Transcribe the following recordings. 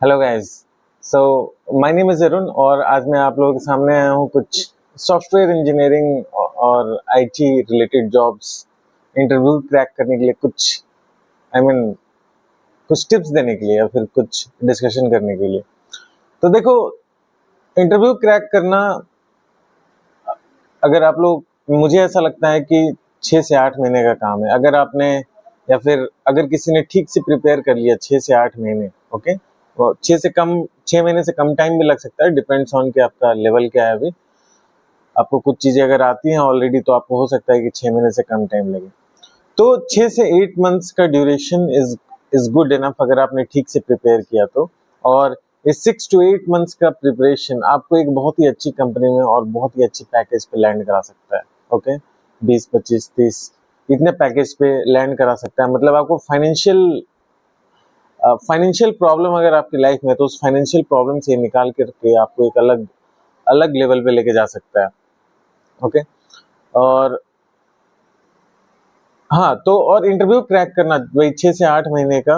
Hello guys. So my name is Arun और आज मैं आप लोगों के सामने आया हूँ कुछ सॉफ्टवेयर इंजीनियरिंग और IT related jobs interview crack करने के लिए कुछ टिप्स देने के लिए या फिर कुछ डिस्कशन करने के लिए। तो देखो, इंटरव्यू क्रैक करना, अगर आप लोग, मुझे ऐसा लगता है कि 6 से 8 महीने का काम है। अगर आपने या फिर अगर किसी ने ठीक से प्रिपेयर कर लिया 6 से 8 महीने, ओके, 6 महीने से कम टाइम भी लग सकता है, डिपेंड्स ऑन कि आपका लेवल क्या है। अभी आपको कुछ चीजें अगर आती हैं ऑलरेडी तो आपको हो सकता है कि 6 महीने से कम टाइम लगे। तो 6 से 8 मंथ्स का ड्यूरेशन इज गुड इनफ अगर आपने ठीक से प्रिपेयर किया तो। और इस 6 to 8 मंथ्स का प्रिपरेशन आपको एक बहुत ही अच्छी कंपनी में और बहुत ही अच्छी पैकेज पे लैंड करा सकता है। ओके, 20, 25, 30 इतने पैकेज पे लैंड करा सकता है। मतलब आपको फाइनेंशियल प्रॉब्लम अगर आपकी लाइफ में, तो उस फाइनेंशियल प्रॉब्लम से निकाल करके आपको एक अलग अलग लेवल पे लेके जा सकता है। ओके, और हाँ, तो और इंटरव्यू क्रैक करना वही 6 से 8 महीने का,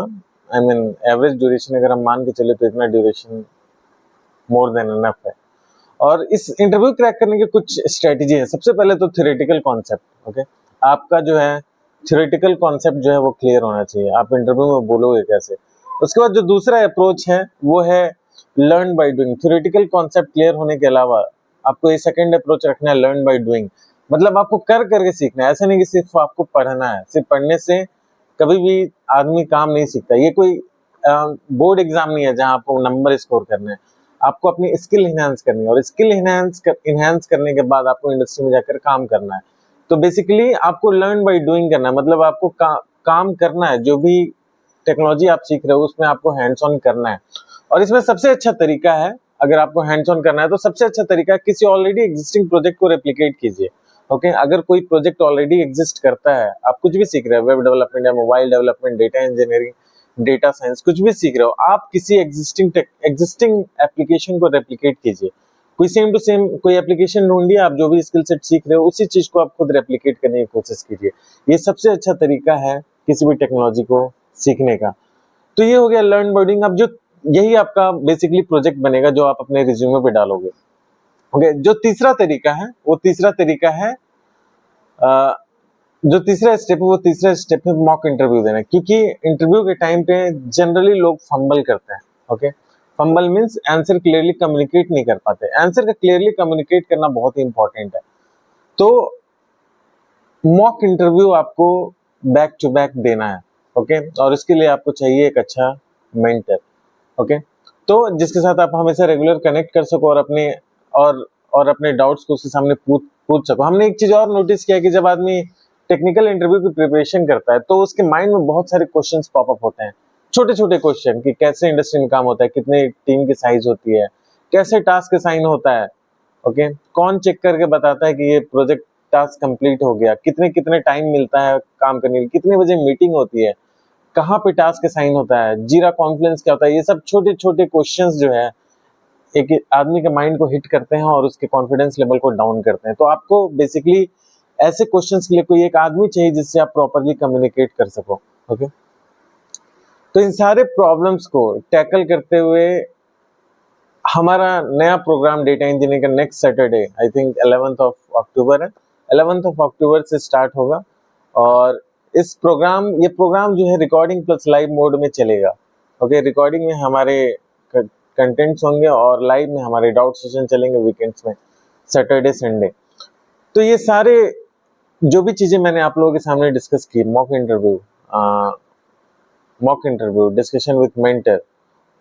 एवरेज ड्यूरेशन अगर हम मान के चले तो इतना ड्यूरेशन मोर देन इनफ है। और इस इंटरव्यू क्रैक करने के कुछ स्ट्रेटेजी है। सबसे पहले तो थ्योरेटिकल कॉन्सेप्ट, ओके, आपका जो है थ्योरेटिकल कॉन्सेप्ट जो है वो क्लियर होना चाहिए। आप इंटरव्यू में बोलोगे कैसे। उसके बाद जो दूसरा अप्रोच है वो है learn by doing. Theoretical concept clear होने के अलावा आपको ये सेकंड अप्रोच रखना है, लर्न बाय डूइंग। मतलब आपको कर करके सीखना है। ऐसा नहीं कि सिर्फ आपको पढ़ना है। सिर्फ पढ़ने से कभी भी आदमी काम नहीं सीखता। ये कोई बोर्ड एग्जाम नहीं है जहां आपको नंबर स्कोर करने हैं। आपको अपनी स्किल इनहेंस करनी है और स्किल इनहेंस करने के बाद आपको इंडस्ट्री में जाकर काम करना है। तो बेसिकली आपको लर्न बाय डूइंग करना है। मतलब आपको काम करना है। जो भी टेक्नोलॉजी आप सीख रहे हो उसमें आपको हैंड्स ऑन करना है। और इसमें सबसे अच्छा तरीका है, अगर आपको हैंड्स ऑन करना है तो सबसे अच्छा तरीका है किसी ऑलरेडी एग्जिस्टिंग प्रोजेक्ट को रेप्लिकेट कीजिए। ओके, अगर कोई प्रोजेक्ट ऑलरेडी एग्जिस्ट करता है, आप कुछ भी सीख रहे हो, वेब डेवलपमेंट या mobile development, data engineering, data science, कुछ भी सीख रहे हो, आप किसी एग्जिस्टिंग एप्लीकेशन को रेप्लिकेट कीजिए। कोई सेम टू सेम कोई एप्लीकेशन ढूंढिए। आप जो भी स्किल सेट सीख रहे हो उसी चीज को आप खुद रेप्लिकेट करने की कोशिश कीजिए। ये सबसे अच्छा तरीका है किसी भी टेक्नोलॉजी को सीखने का। तो ये हो गया लर्न बाय डूइंग। अब जो यही आपका बेसिकली प्रोजेक्ट बनेगा जो आप अपने रिज्यूमे पे डालोगे। ओके, जो तीसरा तरीका है वो तीसरा तरीका है जो तीसरा स्टेप है वो तीसरा स्टेप है मॉक इंटरव्यू देना। क्योंकि इंटरव्यू के टाइम पे जनरली लोग फंबल करते हैं। Okay, fumble means answer clearly communicate नहीं कर पाते। आंसर का क्लियरली कम्युनिकेट करना बहुत ही इंपॉर्टेंट है। तो मॉक इंटरव्यू आपको बैक टू बैक देना है। ओके, और इसके लिए आपको चाहिए एक अच्छा मेंटर। ओके, तो जिसके साथ आप हमेशा रेगुलर कनेक्ट कर सको और अपने डाउट्स को उसके सामने पूछ सको। हमने एक चीज और नोटिस किया कि जब आदमी टेक्निकल इंटरव्यू की प्रिपरेशन करता है तो उसके माइंड में बहुत सारे क्वेश्चंस पॉप अप होते हैं। छोटे छोटे क्वेश्चन कि कैसे इंडस्ट्री में काम होता है, कितने टीम की साइज होती है, कैसे टास्क असाइन होता है, ओके, कौन चेक करके बताता है कि ये प्रोजेक्ट टास्क कंप्लीट हो गया, कितने कितने टाइम मिलता है काम करने के लिए, कितने बजे मीटिंग होती है, कहाँ पे टास्क असाइन होता है, जीरा कॉन्फ्रेंस क्या होता है। ये सब छोटे छोटे क्वेश्चंस जो है एक आदमी के माइंड को हिट करते हैं और उसके कॉन्फिडेंस लेवल को डाउन करते हैं। तो आपको बेसिकली ऐसे क्वेश्चंस के लिए कोई एक आदमी चाहिए जिससे आप प्रॉपर्ली कम्युनिकेट कर सको। ओके, तो इन सारे प्रॉब्लम्स को टैकल करते हुए हमारा नया प्रोग्राम डेटा इंजीनियरिंग का next Saturday, I think 11th अक्टूबर है, 11th अक्टूबर से स्टार्ट होगा। और ये प्रोग्राम जो है रिकॉर्डिंग प्लस लाइव मोड में चलेगा। ओके, रिकॉर्डिंग में हमारे कंटेंट्स होंगे और लाइव में हमारे डाउट सेशन चलेंगे वीकेंड्स में, सैटरडे संडे। तो ये सारे जो भी चीजें मैंने आप लोगों के सामने डिस्कस की, mock interview, discussion with mentor,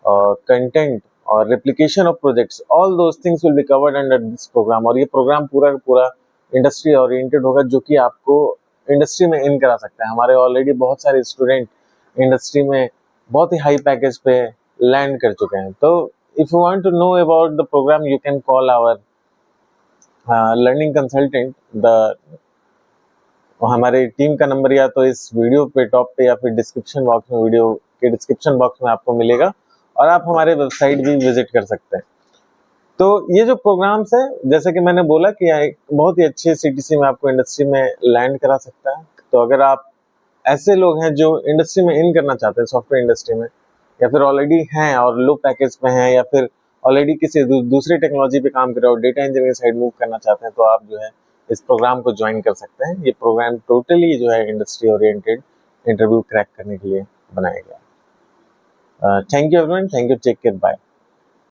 और कंटेंट और replication of projects, all those things will be covered under this programme. और ये प्रोग्राम पूरा पूरा इंडस्ट्री ओरिएंटेड होगा जो कि आपको इंडस्ट्री में इन करा सकता है। हमारे ऑलरेडी बहुत सारे स्टूडेंट इंडस्ट्री में बहुत ही हाई पैकेज पे लैंड कर चुके हैं। तो if you want to know about the program you can call our learning consultant. हमारे टीम का नंबर या तो इस वीडियो पे टॉप पे या फिर डिस्क्रिप्शन बॉक्स में, वीडियो के डिस्क्रिप्शन बॉक्स में आपको मिलेगा, और आप हमारे वेबसाइट भी विजिट कर सकते हैं। तो ये जो प्रोग्राम्स है, जैसे कि मैंने बोला कि बहुत ही अच्छे सीटीसी में आपको इंडस्ट्री में लैंड करा सकता है। तो अगर आप ऐसे लोग हैं जो इंडस्ट्री में इन करना चाहते हैं, सॉफ्टवेयर इंडस्ट्री में, या फिर ऑलरेडी हैं और लो पैकेज पे हैं, या फिर ऑलरेडी किसी दूसरी टेक्नोलॉजी पे काम कर रहे हो, डेटा इंजीनियरिंग साइड मूव करना चाहते हैं, तो आप जो है इस प्रोग्राम को ज्वाइन कर सकते हैं। ये प्रोग्राम टोटली जो है इंडस्ट्री ओरिएंटेड इंटरव्यू क्रैक करने के लिए बनाया गया। Thank you everyone, thank you, take care, bye.